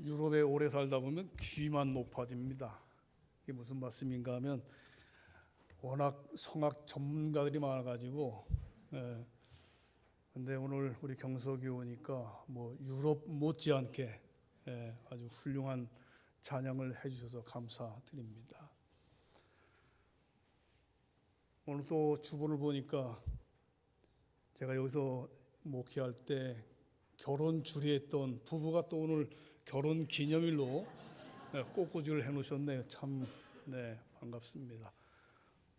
유럽에 오래 살다 보면 귀만 높아집니다. 이게 무슨 말씀인가 하면 워낙 성악 전문가들이 많아가지고, 근데 오늘 우리 경석이 오니까 뭐 유럽 못지않게 아주 훌륭한 찬양을 해주셔서 감사드립니다. 오늘 또 주보를 보니까 제가 여기서 목회할 때 결혼 주례했던 부부가 또 오늘 결혼 기념일로 꽃꽂이를 해놓으셨네요. 참 반갑습니다.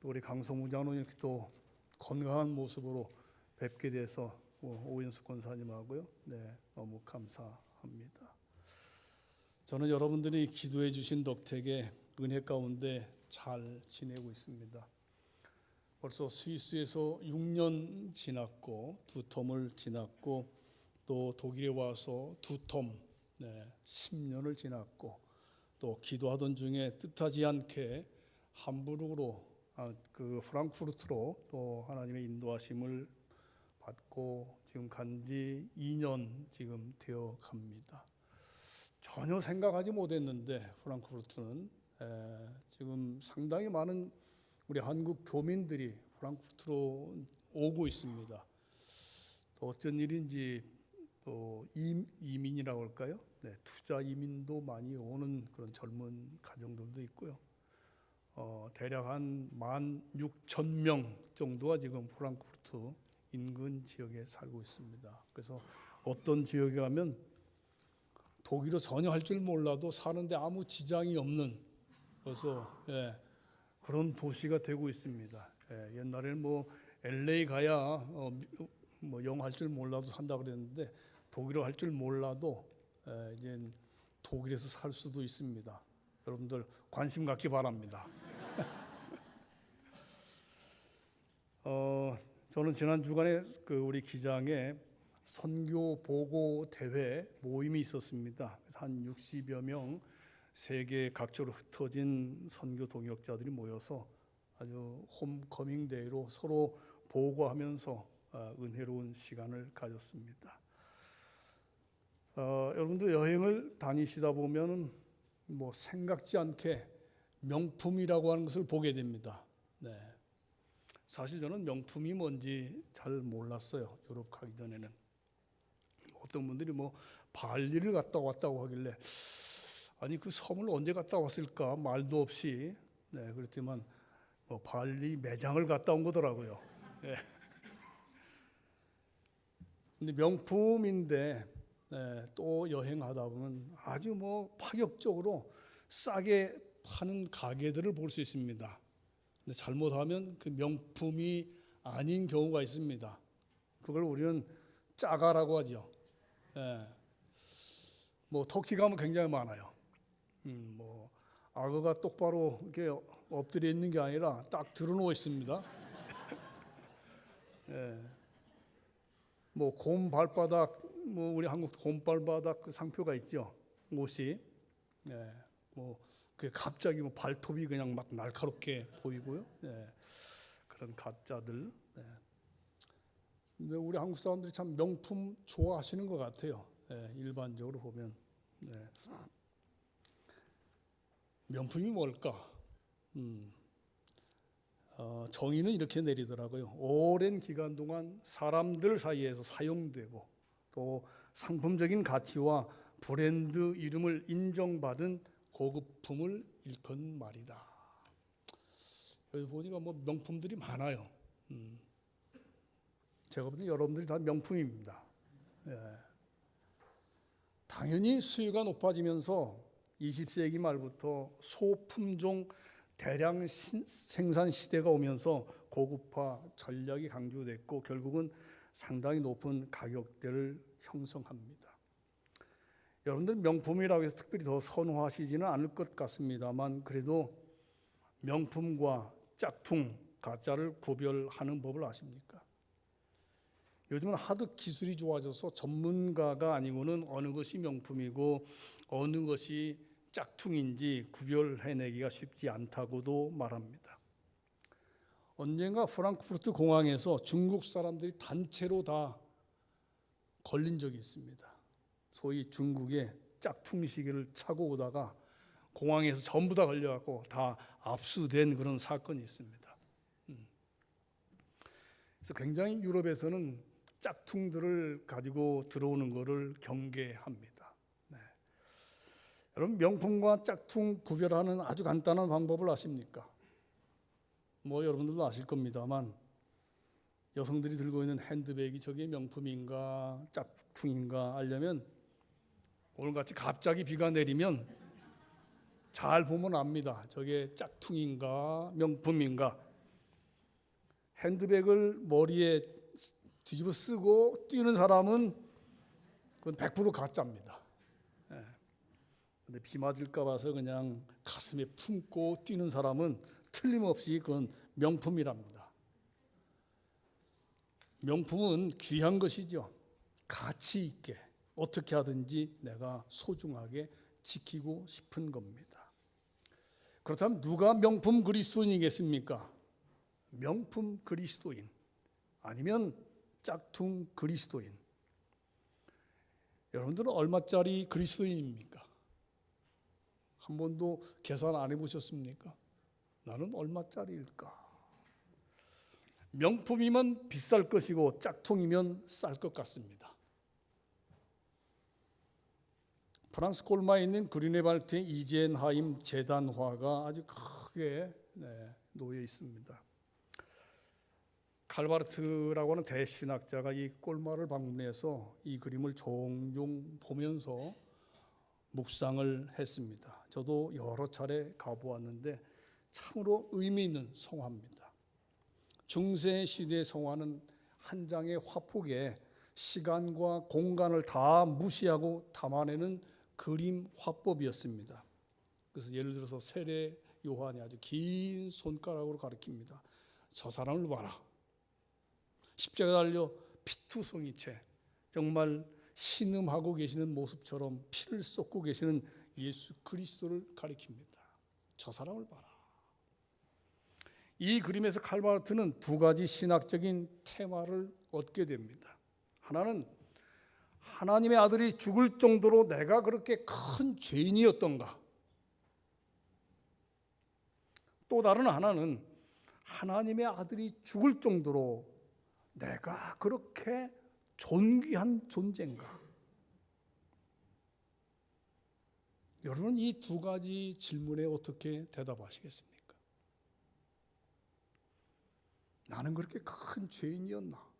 또 우리 강성무 장로님 이렇게 또 건강한 모습으로 뵙게 돼서 오윤수 권사님하고요. 너무 감사합니다. 저는 여러분들이 기도해 주신 덕택에 은혜 가운데 잘 지내고 있습니다. 벌써 스위스에서 6년 지났고 2텀을 지났고 또 독일에 와서 2텀 10년을 지났고 또 기도하던 중에 뜻하지 않게 함부르크로 그 프랑크푸르트로 또 하나님의 인도하심을 받고 지금 간지 2년 지금 되어 갑니다. 전혀 생각하지 못했는데 프랑크푸르트는 지금 상당히 많은 우리 한국 교민들이 프랑크푸르트로 오고 있습니다. 또 어쩐 일인지 또 이민이라고 할까요? 투자 이민도 많이 오는 그런 젊은 가정들도 있고요. 대략 한 16,000명 정도가 지금 프랑크푸르트 인근 지역에 살고 있습니다. 그래서 어떤 지역에 가면 독일어 전혀 할 줄 몰라도 사는데 아무 지장이 없는 그래서 그런 도시가 되고 있습니다. 옛날에는 뭐 LA 가야 뭐 영어 할 줄 몰라도 산다 그랬는데 독일어 할 줄 몰라도 이제 독일에서 살 수도 있습니다. 여러분들 관심 갖기 바랍니다. 저는 지난 주간에 그 우리 기장에 선교 보고 대회 모임이 있었습니다. 한 60여 명 세계 각지로 흩어진 선교 동역자들이 모여서 아주 홈커밍 데이로 서로 보고하면서 은혜로운 시간을 가졌습니다. 여러분들 여행을 다니시다 보면 뭐 생각지 않게 명품이라고 하는 것을 보게 됩니다. 사실 저는 명품이 뭔지 잘 몰랐어요. 유럽 가기 전에는. 어떤 분들이 뭐 발리를 갔다 왔다고 하길래 아니 그 섬을 언제 갔다 왔을까 말도 없이 그랬지만 뭐 발리 매장을 갔다 온 거더라고요. 근데 명품인데 또 여행하다 보면 아주 뭐 파격적으로 싸게 파는 가게들을 볼 수 있습니다. 근데 잘못하면 그 명품이 아닌 경우가 있습니다. 그걸 우리는 짜가라고 하죠. 뭐 터키 가면 굉장히 많아요. 뭐 악어가 똑바로 이렇게 엎드려 있는 게 아니라 딱 드러누워 있습니다. 뭐 곰 발바닥, 뭐 우리 한국 곰 발바닥 그 상표가 있죠. 옷이, 뭐 그 갑자기 뭐 발톱이 그냥 막 날카롭게 보이고요. 그런 가짜들. 근데 우리 한국 사람들이 참 명품 좋아하시는 것 같아요. 일반적으로 보면. 명품이 뭘까? 정의는 이렇게 내리더라고요. 오랜 기간 동안 사람들 사이에서 사용되고 또 상품적인 가치와 브랜드 이름을 인정받은 고급품을 일컫는 말이다. 여기 보니까 뭐 명품들이 많아요. 제가 볼 때 여러분들이 다 명품입니다. 당연히 수요가 높아지면서 20세기 말부터 소품종 대량 생산 시대가 오면서 고급화 전략이 강조됐고 결국은 상당히 높은 가격대를 형성합니다. 여러분들 명품이라고 해서 특별히 더 선호하시지는 않을 것 같습니다만 그래도 명품과 짝퉁, 가짜를 구별하는 법을 아십니까? 요즘은 하도 기술이 좋아져서 전문가가 아니고는 어느 것이 명품이고 어느 것이 짝퉁인지 구별해내기가 쉽지 않다고도 말합니다. 언젠가 프랑크푸르트 공항에서 중국 사람들이 단체로 다 걸린 적이 있습니다. 소위 중국의 짝퉁 시계를 차고 오다가 공항에서 전부 다 걸려갖고 다 압수된 그런 사건이 있습니다. 그래서 굉장히 유럽에서는 짝퉁들을 가지고 들어오는 것을 경계합니다. 네. 여러분, 명품과 짝퉁 구별하는 아주 간단한 방법을 아십니까? 뭐 여러분들도 아실 겁니다만, 여성들이 들고 있는 핸드백이 저게 명품인가 짝퉁인가 알려면 오늘같이 갑자기 비가 내리면 잘 보면 압니다. 저게 짝퉁인가 명품인가. 핸드백을 머리에 뒤집어 쓰고 뛰는 사람은 그건 100% 가짜입니다. 근데 비 맞을까 봐서 그냥 가슴에 품고 뛰는 사람은 틀림없이 그건 명품이랍니다. 명품은 귀한 것이죠. 가치 있게 어떻게 하든지 내가 소중하게 지키고 싶은 겁니다. 그렇다면 누가 명품 그리스도인이겠습니까? 명품 그리스도인 아니면 짝퉁 그리스도인. 여러분들은 얼마짜리 그리스도인입니까? 한 번도 계산 안 해보셨습니까? 나는 얼마짜리일까? 명품이면 비쌀 것이고 짝퉁이면 쌀 것 같습니다. 프랑스 콜마에 있는 그리네발트의 이젠하임 재단화가 아주 크게 놓여 있습니다. 칼바르트라고 하는 대신학자가 이 꼴마를 방문해서 이 그림을 종종 보면서 묵상을 했습니다. 저도 여러 차례 가보았는데 참으로 의미 있는 성화입니다. 중세 시대의 성화는 한 장의 화폭에 시간과 공간을 다 무시하고 담아내는 그림 화법이었습니다. 그래서 예를 들어서 세례 요한이 아주 긴 손가락으로 가리킵니다. 저 사람을 봐라. 십자가 달려 피투성이채 정말 신음하고 계시는 모습처럼 피를 쏟고 계시는 예수 그리스도를 가리킵니다. 저 사람을 봐라. 이 그림에서 칼바르트는 두 가지 신학적인 테마를 얻게 됩니다. 하나는 하나님의 아들이 죽을 정도로 내가 그렇게 큰 죄인이었던가. 또 다른 하나는 하나님의 아들이 죽을 정도로 내가 그렇게 존귀한 존재인가? 여러분, 이 두 가지 질문에 어떻게 대답하시겠습니까? 나는 그렇게 큰 죄인이었나?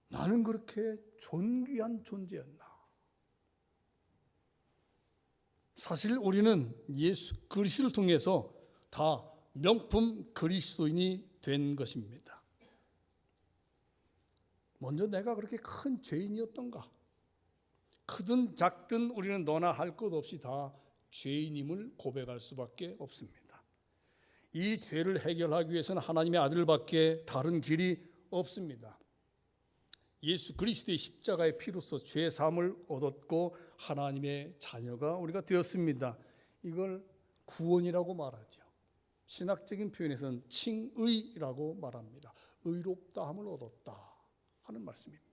나는 그렇게 존귀한 존재였나? 사실 우리는 예수 그리스도를 통해서 다 명품 그리스도인이 된 것입니다. 먼저 내가 그렇게 큰 죄인이었던가? 크든 작든 우리는 너나 할 것 없이 다 죄인임을 고백할 수밖에 없습니다. 이 죄를 해결하기 위해서는 하나님의 아들밖에 다른 길이 없습니다. 예수 그리스도의 십자가의 피로써 죄 사함을 얻었고 하나님의 자녀가 우리가 되었습니다. 이걸 구원이라고 말하죠. 신학적인 표현에서는 칭의라고 말합니다. 의롭다함을 얻었다 하는 말씀입니다.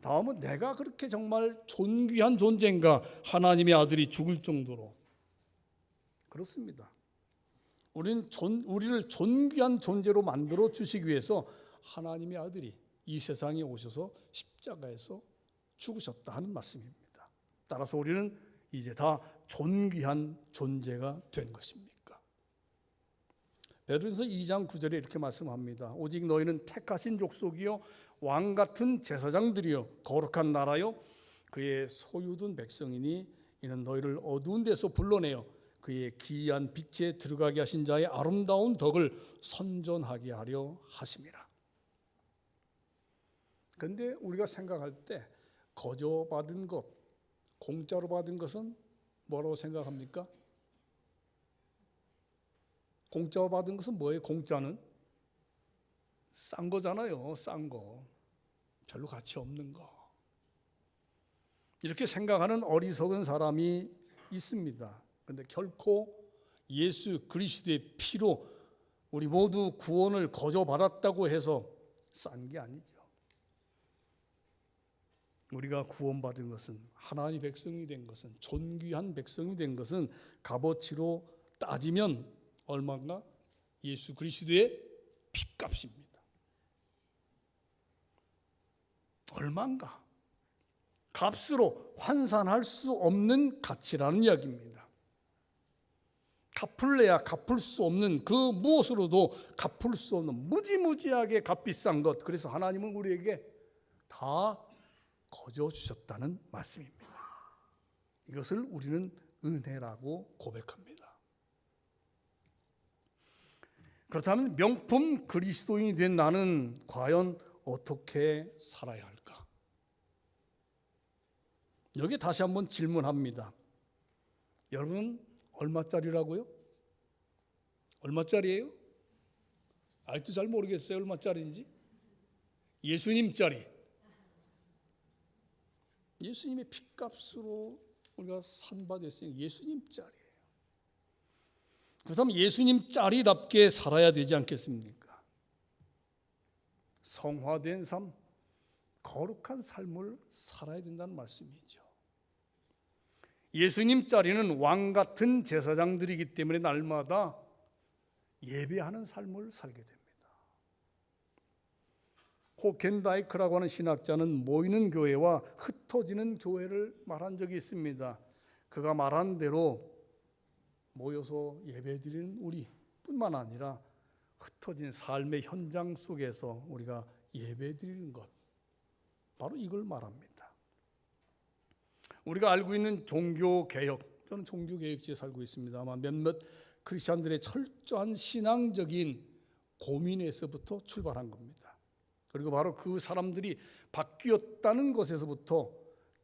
다음은 내가 그렇게 정말 존귀한 존재인가? 하나님의 아들이 죽을 정도로. 그렇습니다. 우리를 존귀한 존재로 만들어 주시기 위해서 하나님의 아들이 이 세상에 오셔서 십자가에서 죽으셨다 하는 말씀입니다. 따라서 우리는 이제 다 존귀한 존재가 된 것입니까? 베드로전서 2장 9절에 이렇게 말씀합니다. 오직 너희는 택하신 족속이요 왕 같은 제사장들이요 거룩한 나라요 그의 소유된 백성이니 이는 너희를 어두운 데서 불러내어 그의 기이한 빛에 들어가게 하신 자의 아름다운 덕을 선전하게 하려 하심이라. 그런데 우리가 생각할 때 거저 받은 것, 공짜로 받은 것은 뭐라고 생각합니까? 공짜로 받은 것은 뭐예요? 공짜는? 싼 거잖아요. 싼 거. 별로 가치 없는 거. 이렇게 생각하는 어리석은 사람이 있습니다. 그런데 결코 예수 그리스도의 피로 우리 모두 구원을 거저 받았다고 해서 싼 게 아니죠. 우리가 구원받은 것은, 하나님의 백성이 된 것은, 존귀한 백성이 된 것은 값어치로 따지면 얼마인가? 예수 그리스도의 핏값입니다. 얼마인가? 값으로 환산할 수 없는 가치라는 이야기입니다. 갚을래야 갚을 수 없는, 그 무엇으로도 갚을 수 없는 무지무지하게 값비싼 것, 그래서 하나님은 우리에게 다 거저 주셨다는 말씀입니다. 이것을 우리는 은혜라고 고백합니다. 그렇다면 명품 그리스도인이 된 나는 과연 어떻게 살아야 할까? 여기 다시 한번 질문합니다. 여러분 얼마짜리라고요? 얼마짜리예요? 아직도 잘 모르겠어요. 얼마짜리인지. 예수님짜리. 예수님의 핏값으로 우리가 산받았으니 예수님짜리예요. 그렇다면 예수님짜리답게 살아야 되지 않겠습니까? 성화된 삶, 거룩한 삶을 살아야 된다는 말씀이죠. 예수님짜리는 왕같은 제사장들이기 때문에 날마다 예배하는 삶을 살게 됩니다. 호켄다이크라고 하는 신학자는 모이는 교회와 흩어지는 교회를 말한 적이 있습니다. 그가 말한 대로 모여서 예배드리는 우리뿐만 아니라 흩어진 삶의 현장 속에서 우리가 예배드리는 것, 바로 이걸 말합니다. 우리가 알고 있는 종교개혁, 저는 종교개혁지에 살고 있습니다만 몇몇 크리스찬들의 철저한 신앙적인 고민에서부터 출발한 겁니다. 그리고 바로 그 사람들이 바뀌었다는 것에서부터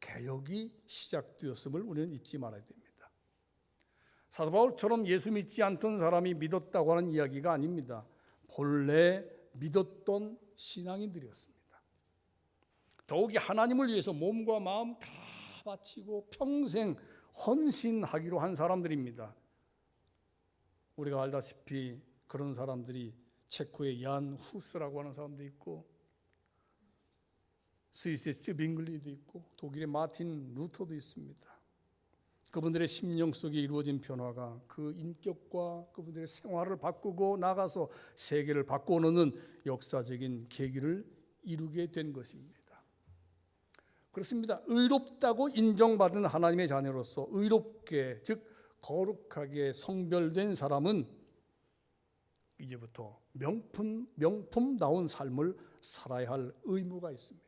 개혁이 시작되었음을 우리는 잊지 말아야 됩니다. 사도 바울처럼 예수 믿지 않던 사람이 믿었다고 하는 이야기가 아닙니다. 본래 믿었던 신앙인들이었습니다. 더욱이 하나님을 위해서 몸과 마음 다 바치고 평생 헌신하기로 한 사람들입니다. 우리가 알다시피 그런 사람들이 체코의 얀 후스라고 하는 사람도 있고, 스위스의 쯔빙글리도 있고, 독일의 마틴 루터도 있습니다. 그분들의 심령 속에 이루어진 변화가 그 인격과 그분들의 생활을 바꾸고 나가서 세계를 바꿔놓는 역사적인 계기를 이루게 된 것입니다. 그렇습니다. 의롭다고 인정받은 하나님의 자녀로서 의롭게, 즉 거룩하게 성별된 사람은 이제부터 명품다운 삶을 살아야 할 의무가 있습니다.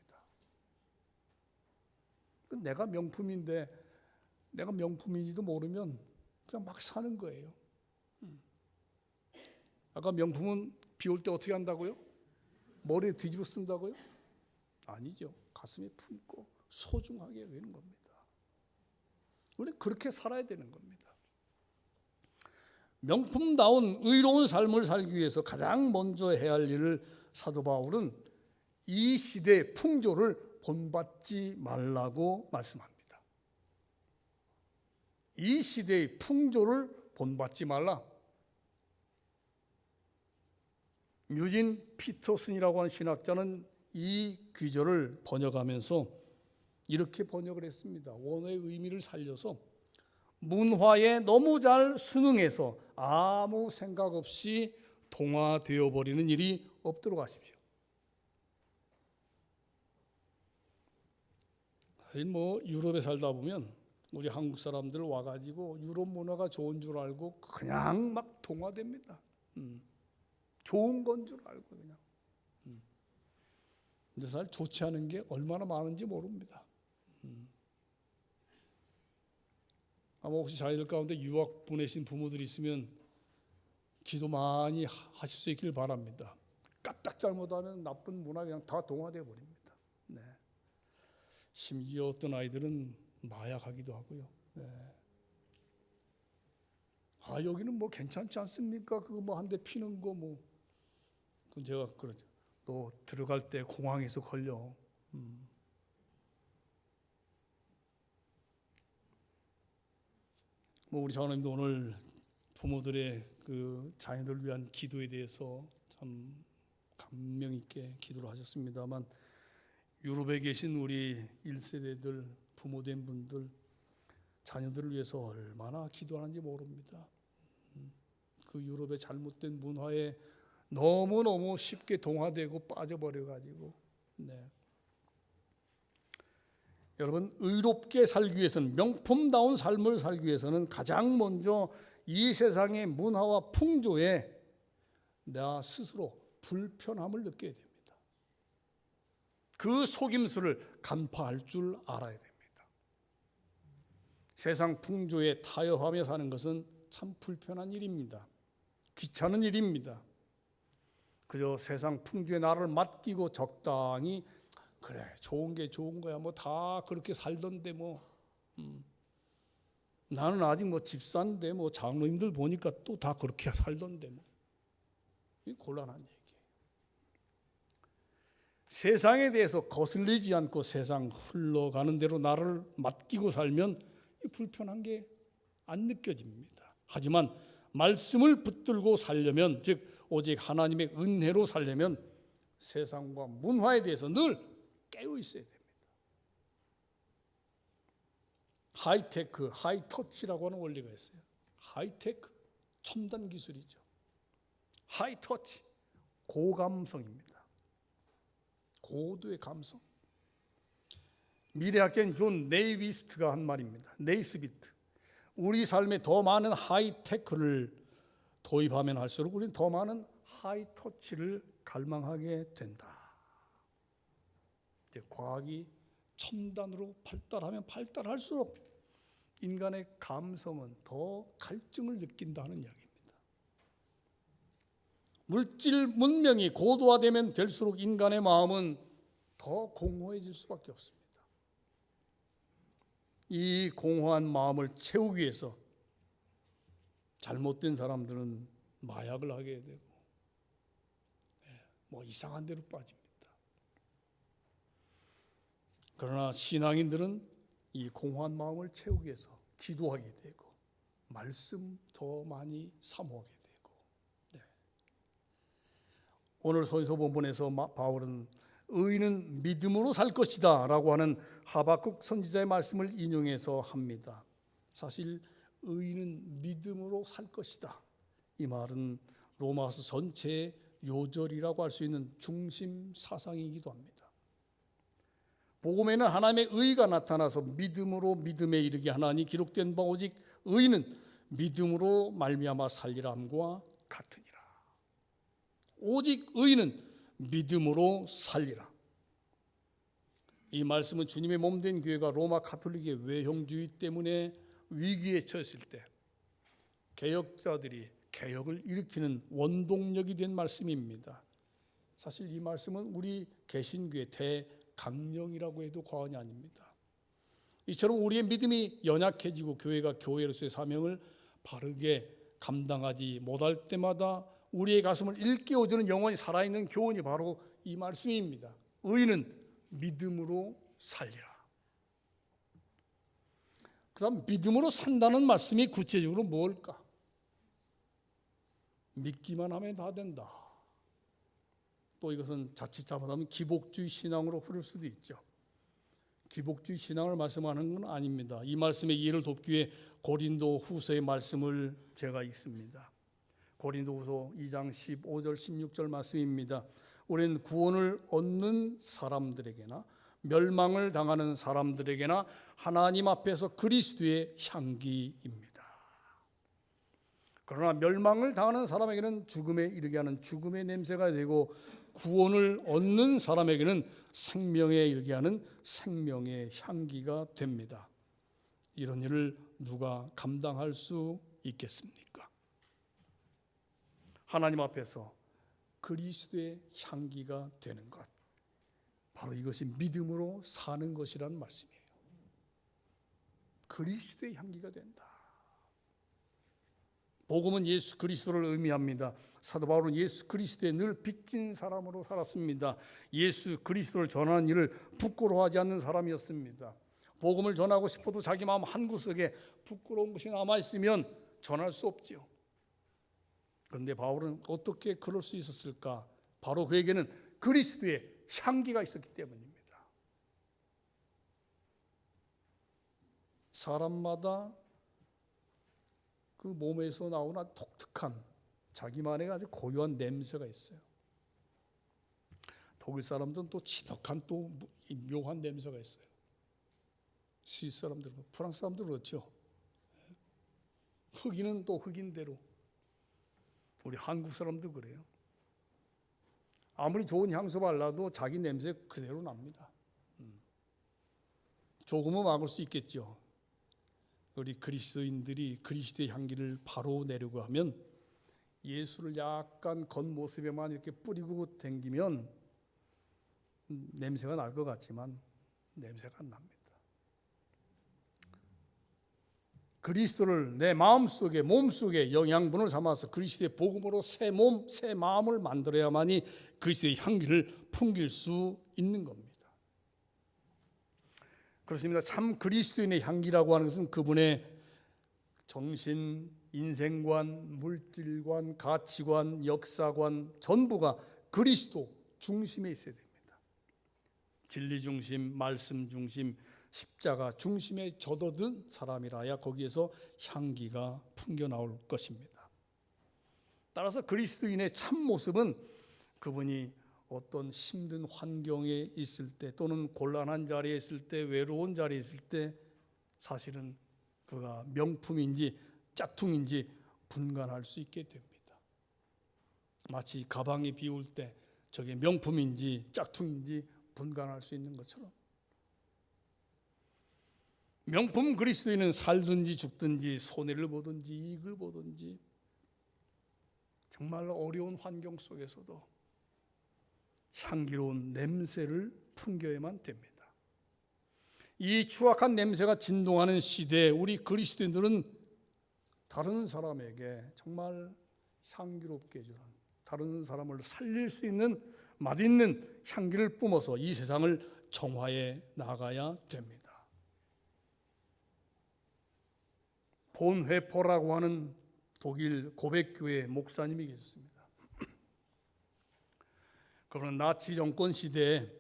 내가 명품인데 내가 명품인지도 모르면 그냥 막 사는 거예요. 아까 명품은 비 올 때 어떻게 한다고요? 머리에 뒤집어 쓴다고요? 아니죠. 가슴에 품고 소중하게 여기는 겁니다. 우리는 그렇게 살아야 되는 겁니다. 명품다운 의로운 삶을 살기 위해서 가장 먼저 해야 할 일을 사도 바울은 이 시대의 풍조를 본받지 말라고 말씀합니다. 이 시대의 풍조를 본받지 말라. 유진 피터슨이라고 하는 신학자는 이 귀절을 번역하면서 이렇게 번역을 했습니다. 원어의 의미를 살려서 문화에 너무 잘 순응해서 아무 생각 없이 동화되어 버리는 일이 없도록 하십시오. 사실 유럽에 살다 보면 우리 한국 사람들 와가지고 유럽 문화가 좋은 줄 알고 그냥 막 동화됩니다. 좋은 건 줄 알고 그냥. 근데 사실 좋지 않은 게 얼마나 많은지 모릅니다. 아마 혹시 자녀들 가운데 유학 보내신 부모들이 있으면 기도 많이 하실 수 있길 바랍니다. 까딱 잘못하면 나쁜 문화 그냥 다 동화되어 버립니다. 네. 심지어 어떤 아이들은 마약하기도 하고요. 네. 여기는 괜찮지 않습니까? 그거 한 대 피는 거 그건 제가 그러죠. 너 들어갈 때 공항에서 걸려. 우리 장로님도 오늘 부모들의 그 자녀들을 위한 기도에 대해서 참 감명 있게 기도를 하셨습니다만, 유럽에 계신 우리 1세대들, 부모된 분들, 자녀들을 위해서 얼마나 기도하는지 모릅니다. 그 유럽의 잘못된 문화에 너무너무 쉽게 동화되고 빠져버려가지고. 네. 여러분, 의롭게 살기 위해서는, 명품다운 삶을 살기 위해서는 가장 먼저 이 세상의 문화와 풍조에 나 스스로 불편함을 느껴야 됩니다. 그 속임수를 간파할 줄 알아야 됩니다. 세상 풍조에 타협하며 사는 것은 참 불편한 일입니다. 귀찮은 일입니다. 그저 세상 풍조에 나를 맡기고 적당히 그래 좋은 게 좋은 거야 뭐 다 그렇게 살던데 뭐 나는 아직 뭐 집사인데 뭐 장로님들 보니까 또 다 그렇게 살던데 뭐 이 곤란한 얘기예요. 세상에 대해서 거슬리지 않고 세상 흘러가는 대로 나를 맡기고 살면 불편한 게 안 느껴집니다. 하지만 말씀을 붙들고 살려면, 즉 오직 하나님의 은혜로 살려면 세상과 문화에 대해서 늘 깨어 있어야 됩니다. 하이테크, 하이터치라고 하는 원리가 있어요. 하이테크, 첨단 기술이죠. 하이터치, 고감성입니다. 고도의 감성. 미래학자인 존 네이비스트가 한 말입니다. 네이스비트. 우리 삶에 더 많은 하이테크를 도입하면 할수록 우리는 더 많은 하이터치를 갈망하게 된다. 이제 과학이 첨단으로 발달하면 발달할수록 인간의 감성은 더 갈증을 느낀다는 이야기입니다. 물질 문명이 고도화되면 될수록 인간의 마음은 더 공허해질 수밖에 없습니다. 이 공허한 마음을 채우기 위해서 잘못된 사람들은 마약을 하게 되고 뭐 이상한 데로 빠집니다. 그러나 신앙인들은 이 공허한 마음을 채우기 위해서 기도하게 되고 말씀 더 많이 사모하게 되고. 네. 오늘 소위서 본문에서 바울은 의인은 믿음으로 살 것이다 라고 하는 하박국 선지자의 말씀을 인용해서 합니다. 사실 의인은 믿음으로 살 것이다. 이 말은 로마서 전체의 요절이라고 할 수 있는 중심 사상이기도 합니다. 복음에는 하나님의 의가 나타나서 믿음으로 믿음에 이르게 하나니 기록된 바 오직 의인은 믿음으로 말미암아 살리라 함과 같으니라. 오직 의인은 믿음으로 살리라. 이 말씀은 주님의 몸된 교회가 로마 가톨릭의 외형주의 때문에 위기에 처했을 때 개혁자들이 개혁을 일으키는 원동력이 된 말씀입니다. 사실 이 말씀은 우리 개신교의 대강령이라고 해도 과언이 아닙니다. 이처럼 우리의 믿음이 연약해지고 교회가 교회로서의 사명을 바르게 감당하지 못할 때마다 우리의 가슴을 일깨워주는 영원히 살아있는 교훈이 바로 이 말씀입니다. 의인은 믿음으로 살리라. 그 다음 믿음으로 산다는 말씀이 구체적으로 뭘까? 믿기만 하면 다 된다. 또 이것은 자칫 잘못하면 기복주의 신앙으로 흐를 수도 있죠. 기복주의 신앙을 말씀하는 건 아닙니다. 이 말씀의 이해를 돕기 위해 고린도 후서의 말씀을 제가 읽습니다. 고린도 후서 2장 15절 16절 말씀입니다. 우리는 구원을 얻는 사람들에게나 멸망을 당하는 사람들에게나 하나님 앞에서 그리스도의 향기입니다. 그러나 멸망을 당하는 사람에게는 죽음에 이르게 하는 죽음의 냄새가 되고 구원을 얻는 사람에게는 생명에 이르게 하는 생명의 향기가 됩니다. 이런 일을 누가 감당할 수 있겠습니까? 하나님 앞에서 그리스도의 향기가 되는 것, 바로 이것이 믿음으로 사는 것이라는 말씀이에요. 그리스도의 향기가 된다. 복음은 예수 그리스도를 의미합니다. 사도 바울은 예수 그리스도에 늘 빚진 사람으로 살았습니다. 예수 그리스도를 전하는 일을 부끄러워하지 않는 사람이었습니다. 복음을 전하고 싶어도 자기 마음 한구석에 부끄러운 것이 남아있으면 전할 수 없지요. 그런데 바울은 어떻게 그럴 수 있었을까? 바로 그에게는 그리스도의 향기가 있었기 때문입니다. 사람마다 그 몸에서 나오는 독특한 자기만의 아주 고유한 냄새가 있어요. 독일 사람들은 또 지독한 또 묘한 냄새가 있어요. 스위스 사람들은, 프랑스 사람들은 그렇죠. 흑인은 또 흑인대로, 우리 한국 사람도 그래요. 아무리 좋은 향수 발라도 자기 냄새 그대로 납니다. 조금은 막을 수 있겠죠. 우리 그리스도인들이 그리스도의 향기를 바로 내려고 하면 예수를 약간 겉모습에만 이렇게 뿌리고 다니면 냄새가 날 것 같지만 냄새가 안 납니다. 그리스도를 내 마음속에, 몸속에 영양분을 삼아서 그리스도의 복음으로 새 몸, 새 마음을 만들어야만이 그리스도의 향기를 풍길 수 있는 겁니다. 그렇습니다. 참 그리스도인의 향기라고 하는 것은 그분의 정신, 인생관, 물질관, 가치관, 역사관 전부가 그리스도 중심에 있어야 됩니다. 진리 중심, 말씀 중심, 십자가 중심에 젖어든 사람이라야 거기에서 향기가 풍겨 나올 것입니다. 따라서 그리스도인의 참 모습은 그분이 어떤 힘든 환경에 있을 때 또는 곤란한 자리에 있을 때, 외로운 자리에 있을 때 사실은 그가 명품인지 짝퉁인지 분간할 수 있게 됩니다. 마치 가방이 비울 때 저게 명품인지 짝퉁인지 분간할 수 있는 것처럼 명품 그리스도인은 살든지 죽든지 손해를 보든지 이익을 보든지 정말 어려운 환경 속에서도 향기로운 냄새를 풍겨야만 됩니다. 이 추악한 냄새가 진동하는 시대에 우리 그리스도인들은 다른 사람에게 정말 향기롭게 해주는, 다른 사람을 살릴 수 있는 맛있는 향기를 뿜어서 이 세상을 정화해 나가야 됩니다. 본회포라고 하는 독일 고백교회 목사님이 계셨습니다. 그분은 나치 정권 시대에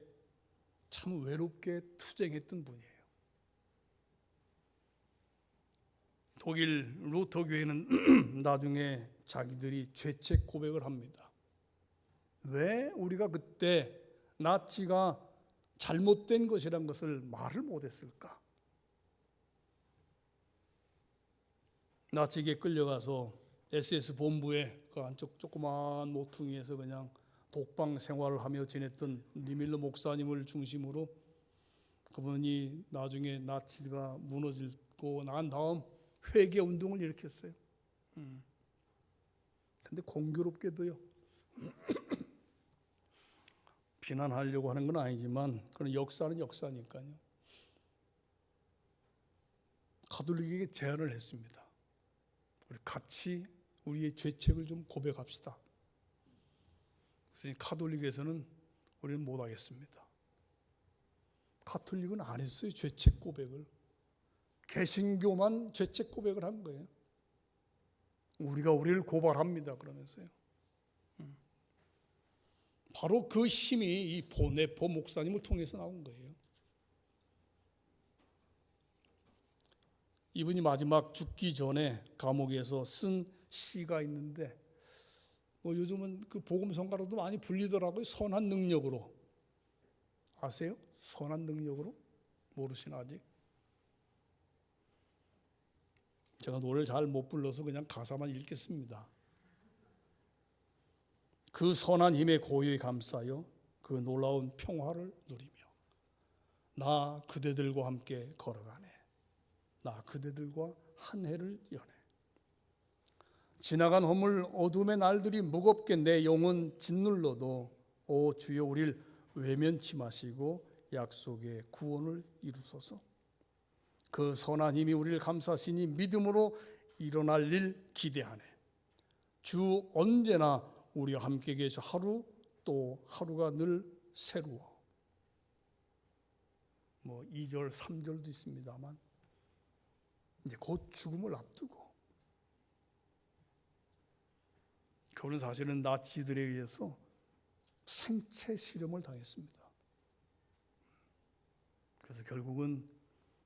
참 외롭게 투쟁했던 분이에요. 독일 루터 교회는 나중에 자기들이 죄책 고백을 합니다. 왜 우리가 그때 나치가 잘못된 것이란 것을 말을 못했을까? 나치에게 끌려가서 SS 본부에 그 안쪽 조그마한 모퉁이에서 그냥 독방 생활을 하며 지냈던 니밀러 목사님을 중심으로 그분이 나중에 나치가 무너지고 난 다음 회개 운동을 일으켰어요. 근데 공교롭게도요. 비난하려고 하는 건 아니지만 그런 역사는 역사니까요. 가톨릭에게 제안을 했습니다. 우리 같이 우리의 죄책을 좀 고백합시다. 그래서 가톨릭에서는 우리는 못하겠습니다. 가톨릭은 안 했어요. 죄책 고백을. 개신교만 죄책 고백을 한 거예요. 우리가 우리를 고발합니다. 그러면서요. 바로 그 힘이 이 보네포 목사님을 통해서 나온 거예요. 이분이 마지막 죽기 전에 감옥에서 쓴 시가 있는데 요즘은 그 복음성가로도 많이 불리더라고요. 선한 능력으로. 아세요? 선한 능력으로? 모르시나 아직? 제가 노래를 잘 못 불러서 그냥 가사만 읽겠습니다. 그 선한 힘의 고유에 감싸여 그 놀라운 평화를 누리며 나 그대들과 함께 걸어가네. 나 그대들과 한 해를 여네. 지나간 허물 어둠의 날들이 무겁게 내 영혼 짓눌러도 오 주여 우리를 외면치 마시고 약속의 구원을 이루소서. 그 선한 힘이 우리를 감싸시니 믿음으로 일어날 일 기대하네. 주 언제나 우리와 함께 계셔 하루 또 하루가 늘 새로워. 2절 3절도 있습니다만 이제 곧 죽음을 앞두고 그분은 사실은 나치들에 의해서 생체 실험을 당했습니다. 그래서 결국은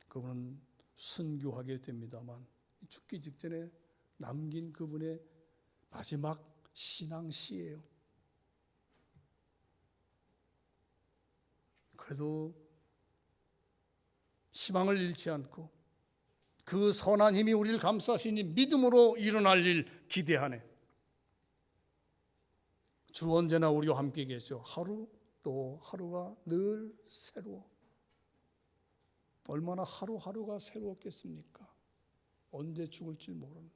그분은 순교하게 됩니다만 죽기 직전에 남긴 그분의 마지막 신앙시예요. 그래도 희망을 잃지 않고 그 선한 힘이 우리를 감싸시니 믿음으로 일어날 일 기대하네. 주 언제나 우리와 함께 계셔. 하루 또 하루가 늘 새로워. 얼마나 하루하루가 새로웠겠습니까? 언제 죽을지 모르는데.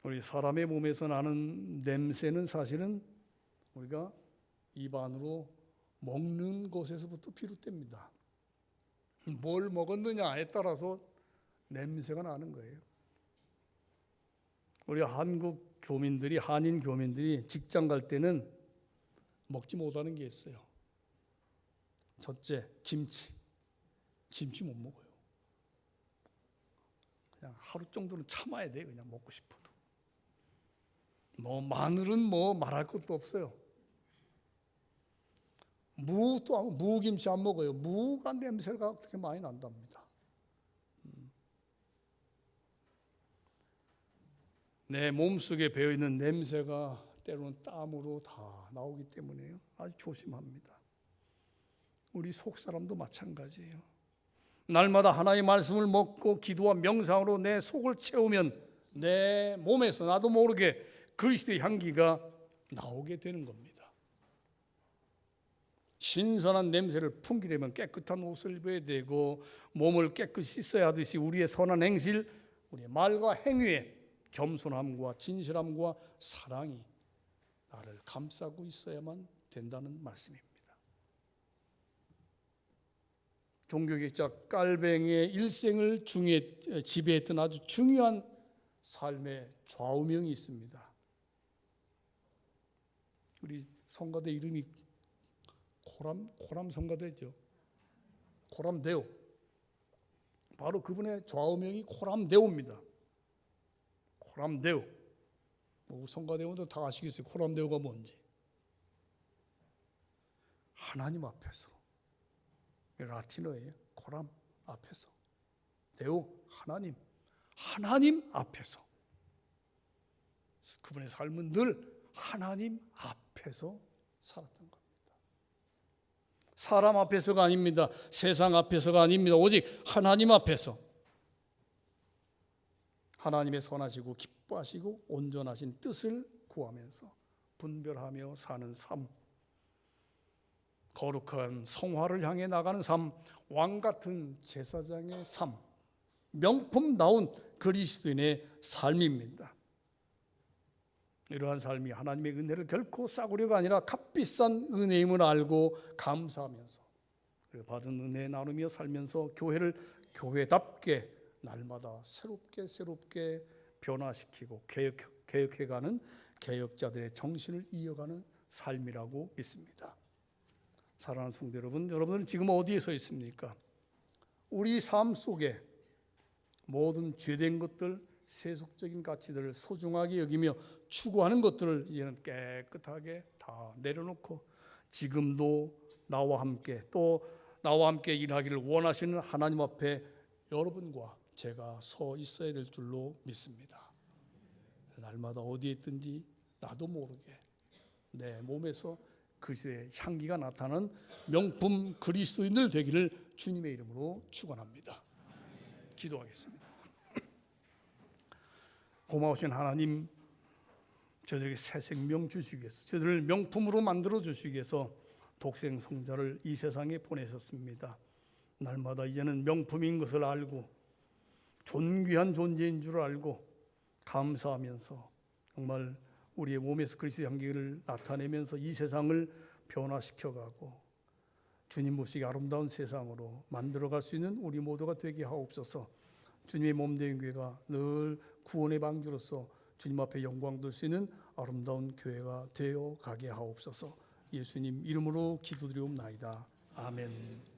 우리 사람의 몸에서 나는 냄새는 사실은 우리가 입안으로 먹는 것에서부터 비롯됩니다. 뭘 먹었느냐에 따라서 냄새가 나는 거예요. 우리 한국 교민들이, 한인 교민들이 직장 갈 때는 먹지 못하는 게 있어요. 첫째, 김치. 김치 못 먹어요. 그냥 하루 정도는 참아야 돼. 그냥 먹고 싶어도. 마늘은 말할 것도 없어요. 무김치 안 먹어요. 무가 냄새가 그렇게 많이 난답니다. 내 몸속에 배어있는 냄새가 때로는 땀으로 다 나오기 때문에요. 아주 조심합니다. 우리 속사람도 마찬가지예요. 날마다 하나님의 말씀을 먹고 기도와 명상으로 내 속을 채우면 내 몸에서 나도 모르게 그리스도의 향기가 나오게 되는 겁니다. 신선한 냄새를 풍기려면 깨끗한 옷을 입어야 되고 몸을 깨끗이 씻어야 하듯이 우리의 선한 행실, 우리의 말과 행위에 겸손함과 진실함과 사랑이 나를 감싸고 있어야만 된다는 말씀입니다. 종교개혁자 깔뱅이의 일생을 지배했던 아주 중요한 삶의 좌우명이 있습니다. 우리 성가대 이름이 코람 성가대죠. 코람데오. 바로 그분의 좌우명이 코람데오입니다. 코람데오. 성가대원도 다 아시겠어요. 코람데오가 뭔지. 하나님 앞에서. 라틴어예요. 코람 앞에서. 데오 하나님 앞에서. 그분의 삶은 늘 하나님 앞에서 살았던 겁니다. 사람 앞에서가 아닙니다. 세상 앞에서가 아닙니다. 오직 하나님 앞에서. 하나님의 선하시고 기뻐하시고 온전하신 뜻을 구하면서 분별하며 사는 삶, 거룩한 성화를 향해 나가는 삶, 왕같은 제사장의 삶, 명품다운 그리스도인의 삶입니다. 이러한 삶이 하나님의 은혜를 결코 싸구려가 아니라 값비싼 은혜임을 알고 감사하면서 받은 은혜 나누며 살면서 교회를 교회답게 날마다 새롭게 변화시키고 개혁해가는 개혁자들의 정신을 이어가는 삶이라고 믿습니다. 사랑하는 성도 여러분, 여러분들은 지금 어디에 서 있습니까? 우리 삶 속에 모든 죄된 것들, 세속적인 가치들을 소중하게 여기며 추구하는 것들을 이제는 깨끗하게 다 내려놓고 지금도 나와 함께 또 나와 함께 일하기를 원하시는 하나님 앞에 여러분과 제가 서 있어야 될 줄로 믿습니다. 날마다 어디에 있든지 나도 모르게 내 몸에서 그리스도의 향기가 나타나는 명품 그리스도인들 되기를 주님의 이름으로 축원합니다. 기도하겠습니다. 고마우신 하나님, 저들에게 새 생명 주시기 위해서, 저들을 명품으로 만들어 주시기 위해서 독생 성자를 이 세상에 보내셨습니다. 날마다 이제는 명품인 것을 알고 존귀한 존재인 줄 알고 감사하면서 정말 우리의 몸에서 그리스도의 향기를 나타내면서 이 세상을 변화시켜가고 주님 모시기 아름다운 세상으로 만들어갈 수 있는 우리 모두가 되게 하옵소서. 주님의 몸된 교회가 늘 구원의 방주로서 주님 앞에 영광 돌 수 있는 아름다운 교회가 되어 가게 하옵소서. 예수님 이름으로 기도드리옵나이다. 아멘.